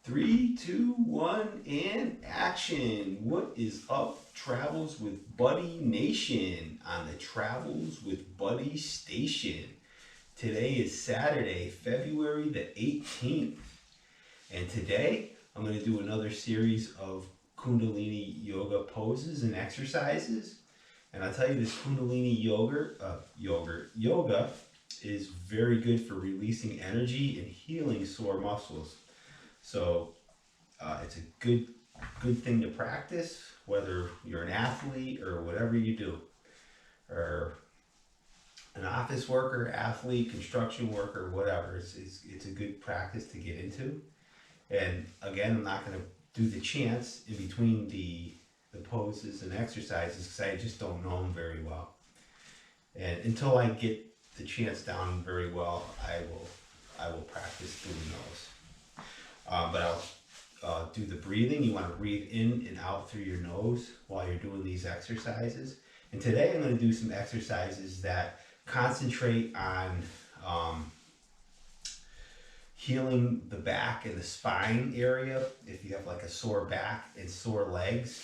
Three, two, one, and action. What is up, Travels with Buddy Nation on the Travels with Buddy station? Today is Saturday, February the 18th. And today I'm going to do another series of Kundalini yoga poses and exercises. And I'll tell you, this Kundalini yoga is very good for releasing energy and healing sore muscles. So it's a good thing to practice, whether you're an athlete or whatever you do, or an office worker, athlete, construction worker, whatever. It's a good practice to get into. And again, I'm not going to do the chants in between the poses and exercises because I just don't know them very well. And until I get the chants down very well, I will practice doing those. But I'll do the breathing. You want to breathe in and out through your nose while you're doing these exercises. And today I'm going to do some exercises that concentrate on healing the back and the spine area. If you have like a sore back and sore legs,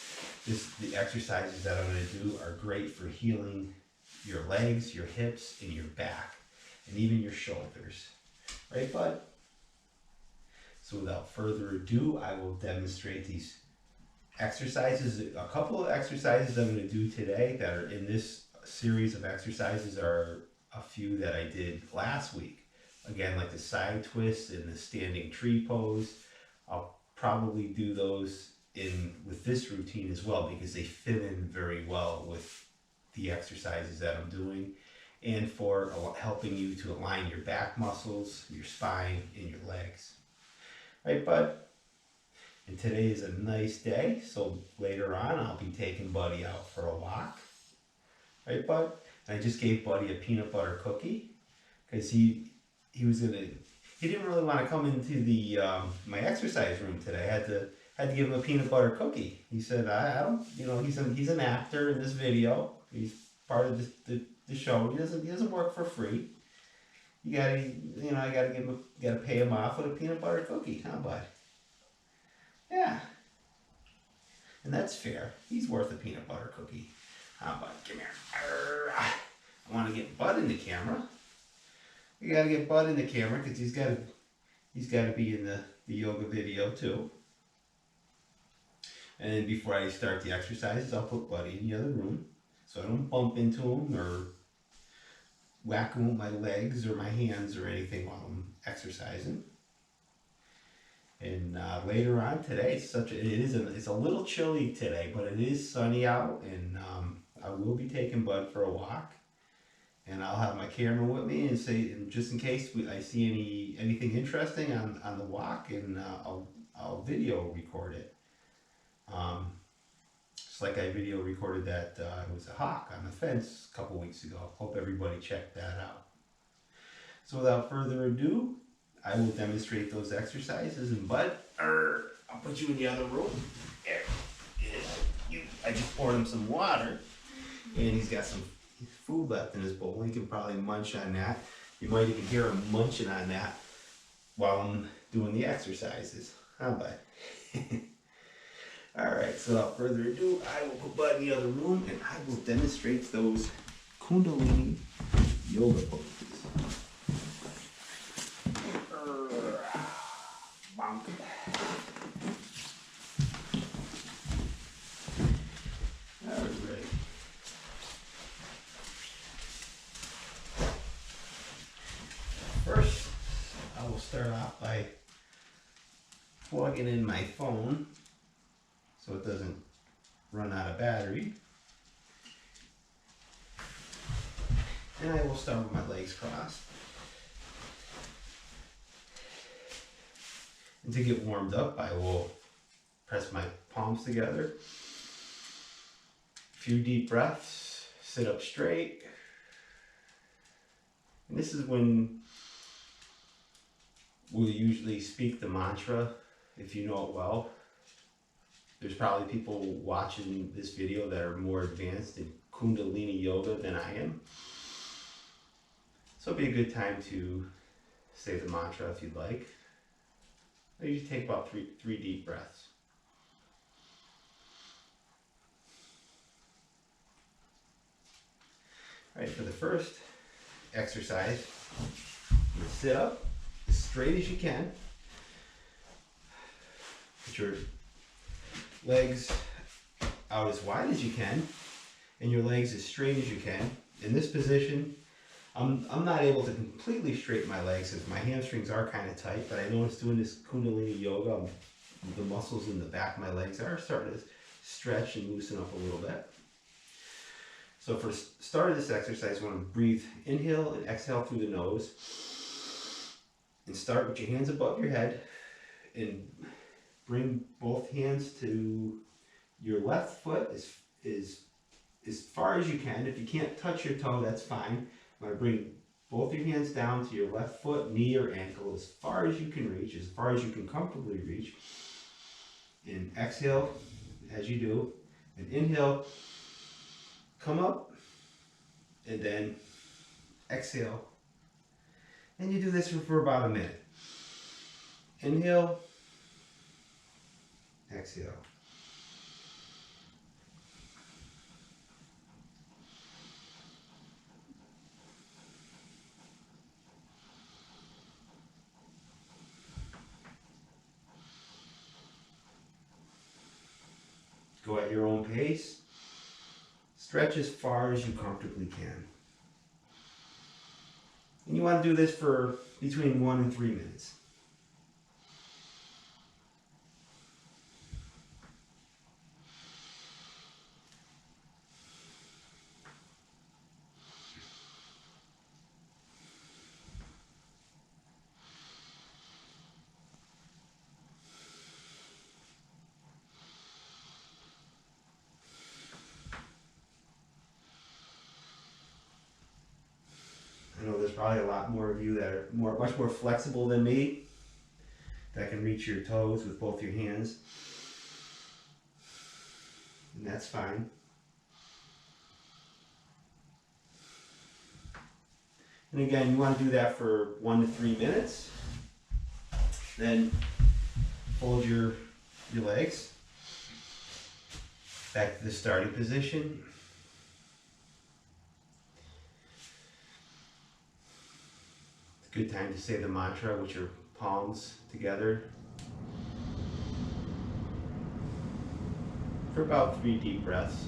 the exercises that I'm going to do are great for healing your legs, your hips, and your back, and even your shoulders. Right, bud? So without further ado, I will demonstrate these exercises. A couple of exercises I'm going to do today that are in this series of exercises are a few that I did last week. Again, like the side twist and the standing tree pose. I'll probably do those with this routine as well because they fit in very well with the exercises that I'm doing, and for helping you to align your back muscles, your spine, and your legs. Right, bud? And today is a nice day, so later on I'll be taking Buddy out for a walk. Right, bud? And I just gave Buddy a peanut butter cookie because he didn't really want to come into the my exercise room today. I had to give him a peanut butter cookie. He said, I don't, he's an actor in this video. He's part of the show. He doesn't work for free. You gotta pay him off with a peanut butter cookie, huh, bud? Yeah. And that's fair. He's worth a peanut butter cookie. Huh, bud? Come here. I want to get Bud in the camera. You gotta get Bud in the camera because he's gotta be in the yoga video too. And then before I start the exercises, I'll put Buddy in the other room so I don't bump into him or whack him with my legs or my hands or anything while I'm exercising. And later on today, it's a little chilly today, but it is sunny out, and I will be taking Bud for a walk. And I'll have my camera with me and just in case I see anything interesting on the walk, and I'll video record it. Just like I video recorded that it was a hawk on the fence a couple weeks ago. Hope everybody checked that out. So without further ado, I will demonstrate those exercises. And Bud, I'll put you in the other room. I just poured him some water, and he's got some food left in his bowl. He can probably munch on that. You might even hear him munching on that while I'm doing the exercises. Huh, Bud? Alright, so without further ado, I will put Bud in the other room and I will demonstrate those Kundalini yoga poses. Bonk. Alright. First, I will start off by plugging in my phone so it doesn't run out of battery. And I will start with my legs crossed. And to get warmed up, I will press my palms together. A few deep breaths, sit up straight. And this is when we'll usually speak the mantra, if you know it well. There's probably people watching this video that are more advanced in Kundalini yoga than I am. So it'd be a good time to say the mantra if you'd like. I usually take about three deep breaths. All right, for the first exercise, you sit up as straight as you can. Put your legs out as wide as you can, and your legs as straight as you can. In this position, I'm not able to completely straighten my legs because my hamstrings are kind of tight, but I noticed doing this Kundalini yoga, the muscles in the back of my legs are starting to stretch and loosen up a little bit. So for the start of this exercise, you want to breathe, inhale and exhale through the nose. And start with your hands above your head and bring both hands to your left foot as far as you can. If you can't touch your toe, that's fine. You want to bring both your hands down to your left foot, knee, or ankle as far as you can reach, as far as you can comfortably reach. And exhale as you do. And inhale, come up, and then exhale. And you do this for about a minute. Inhale, exhale. Go at your own pace. Stretch as far as you comfortably can. And you want to do this for between 1 and 3 minutes. I know there's probably a lot more of you that are much more flexible than me, that can reach your toes with both your hands. And that's fine. And again, you want to do that for 1 to 3 minutes. Then fold your legs back to the starting position. Good time to say the mantra with your palms together for about 3 deep breaths.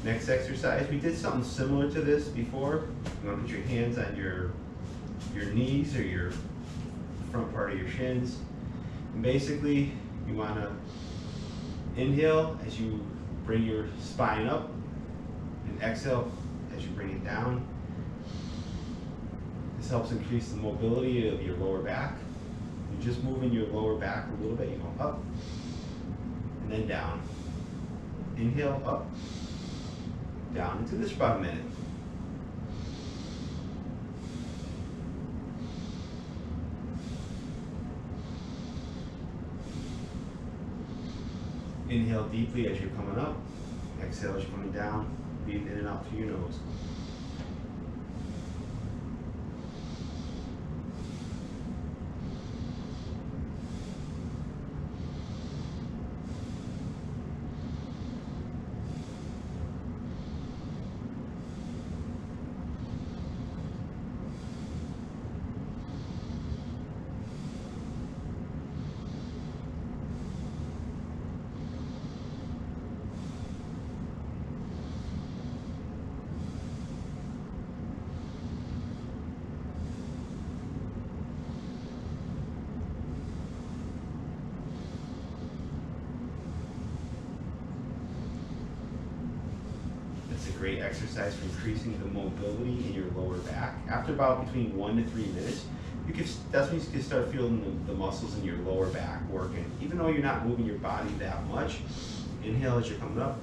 Next exercise, we did something similar to this before. You want to put your hands on your knees or your front part of your shins. And basically, you want to inhale as you bring your spine up, and exhale as you bring it down. This helps increase the mobility of your lower back. You're just moving your lower back a little bit. You go up and then down. Inhale, up, down. And do this for about a minute. Inhale deeply as you're coming up. Exhale as you're coming down. Breathe in and out through your nose. Great exercise for increasing the mobility in your lower back. After about between 1 to 3 minutes, that's when you can start feeling the muscles in your lower back working. Even though you're not moving your body that much, inhale as you're coming up,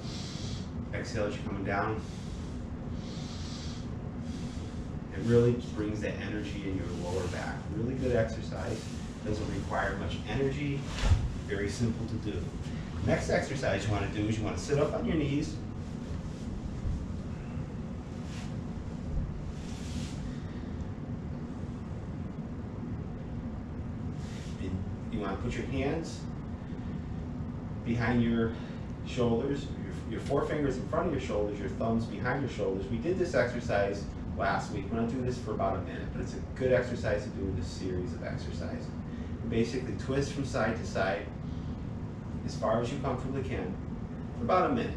exhale as you're coming down. It really brings that energy in your lower back. Really good exercise. Doesn't require much energy. Very simple to do. Next exercise you want to do is you want to sit up on your knees. want to put your hands behind your shoulders, your forefingers in front of your shoulders, your thumbs behind your shoulders. We did this exercise last week. We're going to do this for about a minute, but it's a good exercise to do in this series of exercises. You basically twist from side to side as far as you comfortably can for about a minute.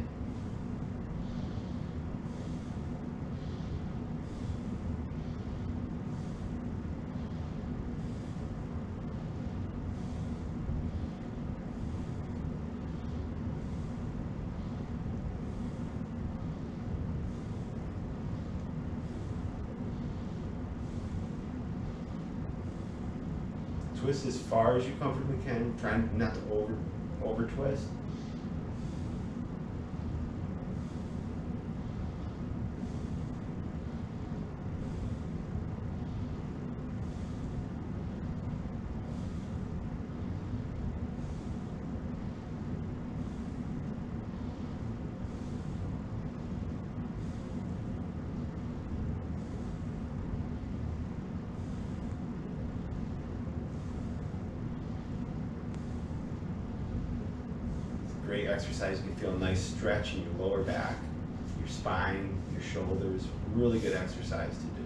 Twist as far as you comfortably can, trying not to over twist. Great exercise. You can feel a nice stretch in your lower back, your spine, your shoulders. Really good exercise to do.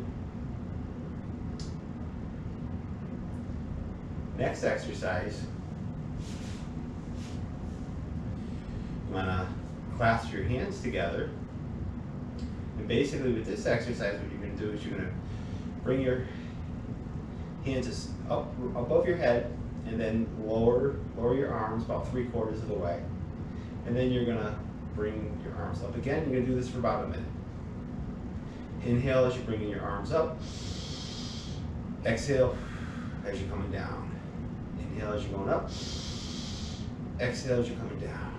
Next exercise, you want to clasp your hands together. And basically with this exercise, what you're going to do is you're going to bring your hands up above your head and then lower your arms about 3/4 of the way. And then you're going to bring your arms up again. You're going to do this for about a minute. Inhale as you're bringing your arms up. Exhale as you're coming down. Inhale as you're going up. Exhale as you're coming down.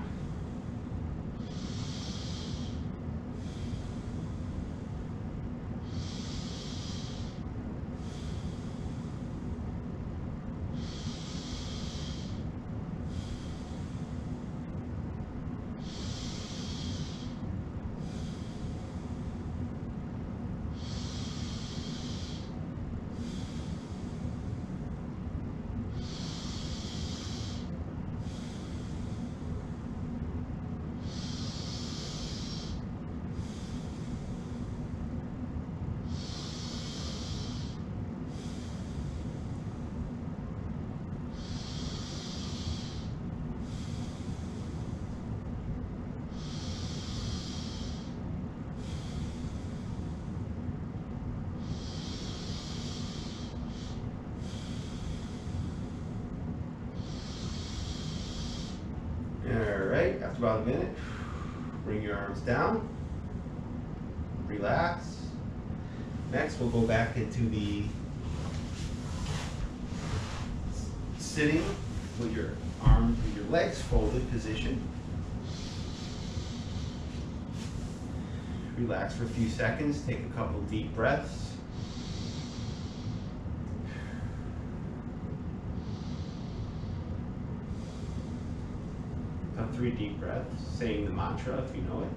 Alright, after about a minute, bring your arms down, relax. Next, we'll go back into the sitting with your legs folded position. Relax for a few seconds, take a couple deep breaths. About 3 deep breaths, saying the mantra if you know it.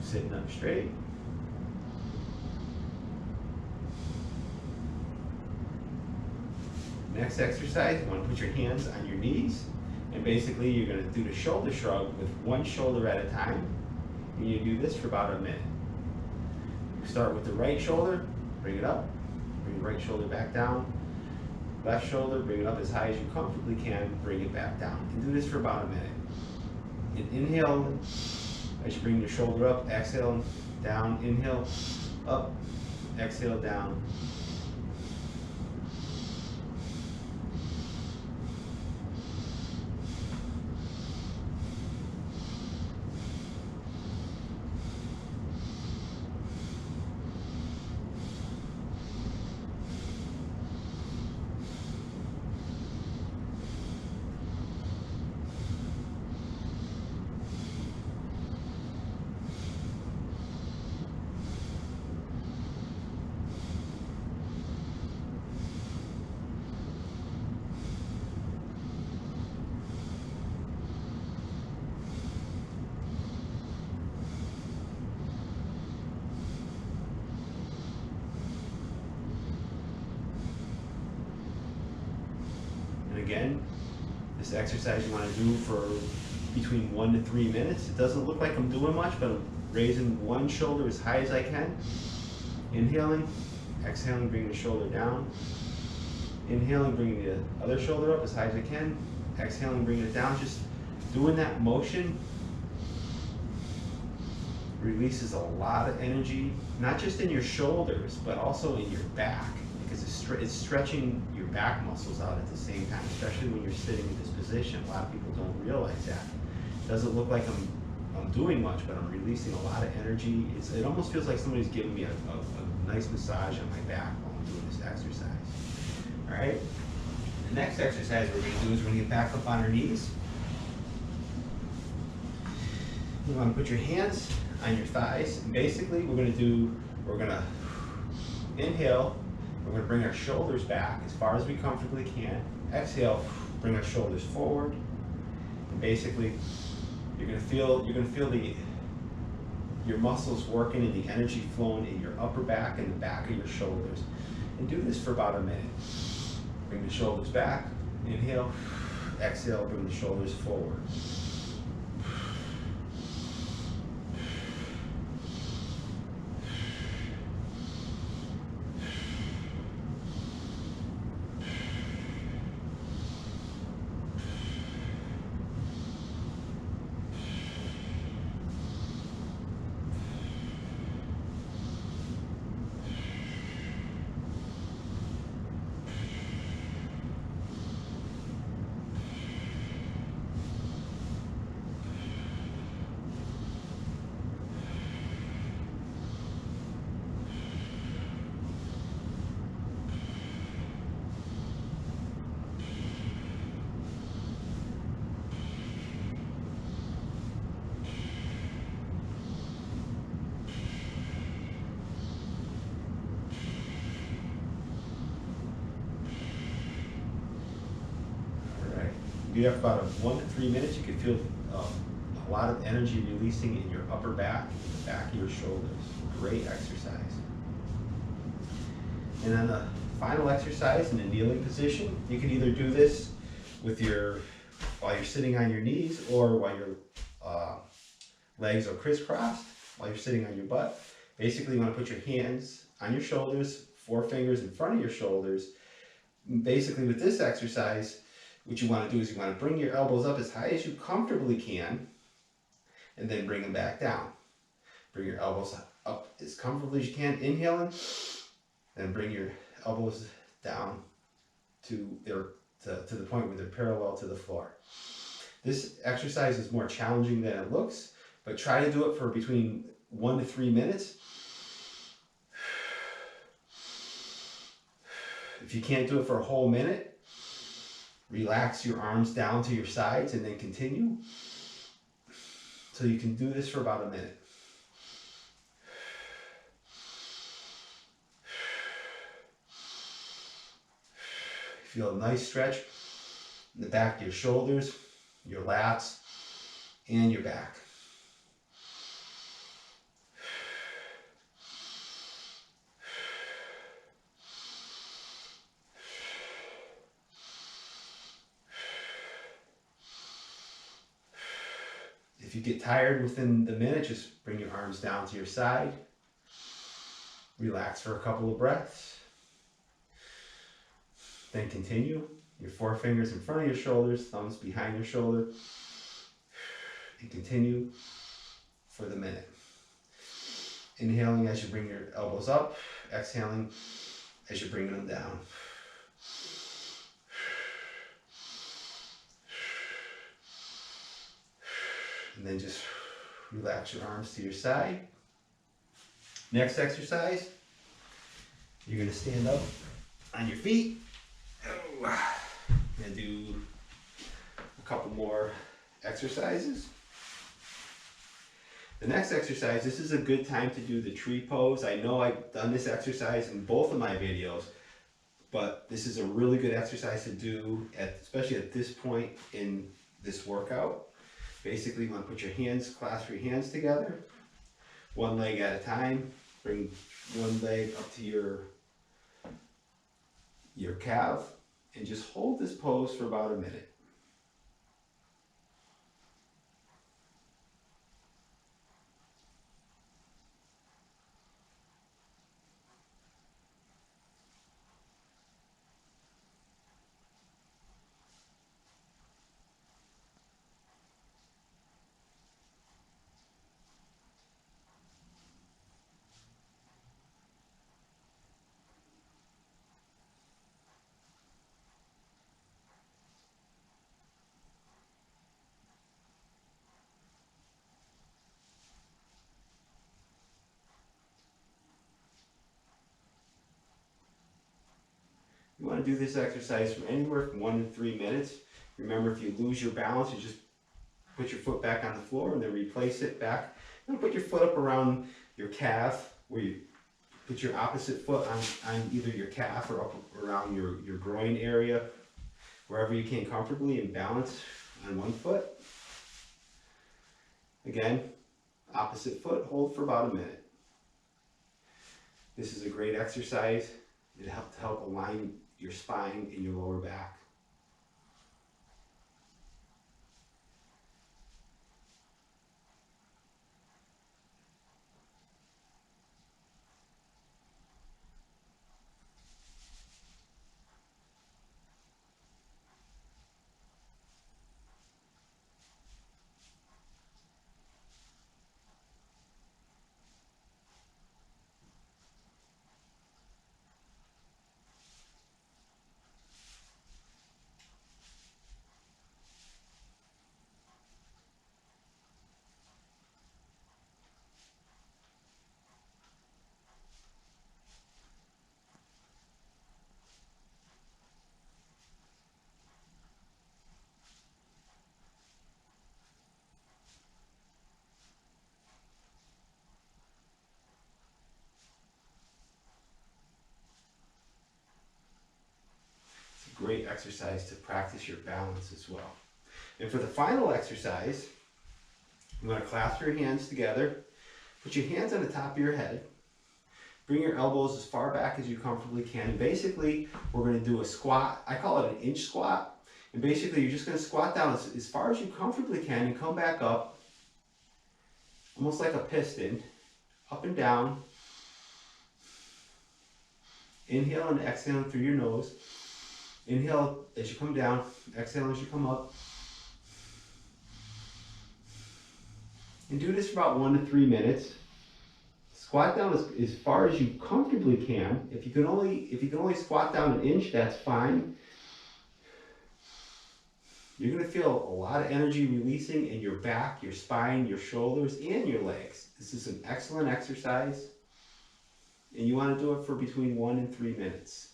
Sitting up straight. Next exercise, you want to put your hands on your knees, and basically you're going to do the shoulder shrug with one shoulder at a time, and you do this for about a minute. You start with the right shoulder, bring it up, bring the right shoulder back down, left shoulder, bring it up as high as you comfortably can, bring it back down. And do this for about a minute. And inhale as you bring your shoulder up, exhale down, inhale up, exhale down. again, this exercise you want to do for between 1 to 3 minutes. It doesn't look like I'm doing much, but I'm raising one shoulder as high as I can. Inhaling, exhaling, bringing the shoulder down. Inhaling, bringing the other shoulder up as high as I can. Exhaling, bringing it down. Just doing that motion releases a lot of energy, not just in your shoulders, but also in your back, because it's stretching your back muscles out at the same time, especially when you're sitting in this position. A lot of people don't realize that. It doesn't look like I'm doing much, but I'm releasing a lot of energy. It almost feels like somebody's giving me a nice massage on my back while I'm doing this exercise. All right? The next exercise we're going to do is we're going to get back up on our knees. You want to put your hands on your thighs, and basically we're going to inhale, we're going to bring our shoulders back as far as we comfortably can. Exhale, bring our shoulders forward, and basically you're going to feel your muscles working and the energy flowing in your upper back and the back of your shoulders. And do this for about a minute. Bring the shoulders back, inhale, exhale, bring the shoulders forward. You have about 1 to 3 minutes. You can feel a lot of energy releasing in your upper back and the back of your shoulders. Great exercise. And then the final exercise in the kneeling position, you can either do this with while you're sitting on your knees, or while your legs are crisscrossed, while you're sitting on your butt. Basically, you want to put your hands on your shoulders, 4 fingers in front of your shoulders. Basically, with this exercise, what you want to do is you want to bring your elbows up as high as you comfortably can, and then bring them back down. Bring your elbows up as comfortably as you can, inhaling, then bring your elbows down to the point where they're parallel to the floor. This exercise is more challenging than it looks, but try to do it for between 1 to 3 minutes. If you can't do it for a whole minute, relax your arms down to your sides and then continue. So you can do this for about a minute. Feel a nice stretch in the back of your shoulders, your lats, and your back. If you get tired within the minute, just bring your arms down to your side. Relax for a couple of breaths. Then continue. Your 4 fingers in front of your shoulders, thumbs behind your shoulder. And continue for the minute. Inhaling as you bring your elbows up. Exhaling as you're bringing them down. And then just relax your arms to your side. Next exercise, you're going to stand up on your feet. And do a couple more exercises. The next exercise, this is a good time to do the tree pose. I know I've done this exercise in both of my videos, but this is a really good exercise to do, especially at this point in this workout. Basically, you want to put your hands, clasp your hands together, one leg at a time. Bring one leg up to your calf, and just hold this pose for about a minute. You want to do this exercise from anywhere from 1 to 3 minutes. Remember, if you lose your balance, you just put your foot back on the floor and then replace it back. And put your foot up around your calf, where you put your opposite foot on either your calf or up around your groin area, wherever you can comfortably, and balance on one foot. Again, opposite foot, hold for about a minute. This is a great exercise. It helps to help align your spine and your lower back. Great exercise to practice your balance as well. And for the final exercise, you want to clasp your hands together, put your hands on the top of your head, bring your elbows as far back as you comfortably can. And basically, we're going to do a squat. I call it an inch squat. And basically, you're just going to squat down as far as you comfortably can and come back up, almost like a piston, up and down. Inhale and exhale through your nose. Inhale as you come down, exhale as you come up. And do this for about 1 to 3 minutes. Squat down as far as you comfortably can. If you can only squat down an inch, that's fine. You're going to feel a lot of energy releasing in your back, your spine, your shoulders, and your legs. This is an excellent exercise. And you want to do it for between 1 and 3 minutes.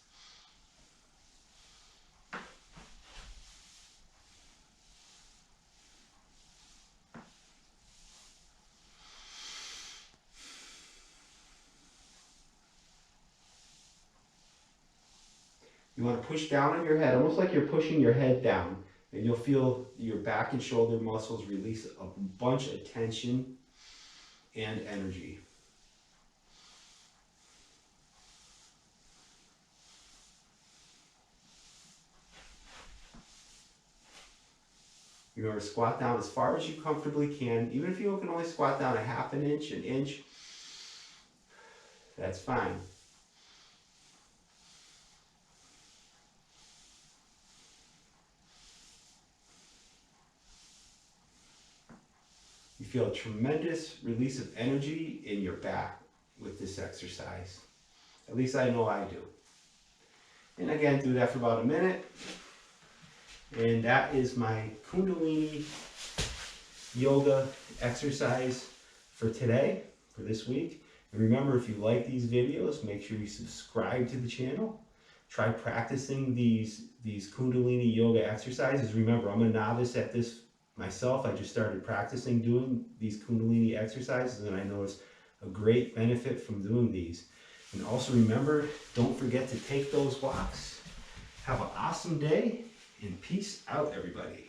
You want to push down on your head, almost like you're pushing your head down. And you'll feel your back and shoulder muscles release a bunch of tension and energy. Remember, squat down as far as you comfortably can. Even if you can only squat down a half an inch, that's fine. You feel a tremendous release of energy in your back with this exercise. At least I know I do. And again, do that for about a minute. And that is my Kundalini yoga exercise for today, for this week. And remember, if you like these videos, make sure you subscribe to the channel. Try practicing these Kundalini yoga exercises. Remember, I'm a novice at this myself. I just started practicing doing these Kundalini exercises, and I noticed a great benefit from doing these. And also remember, don't forget to take those walks. Have an awesome day, and peace out, everybody.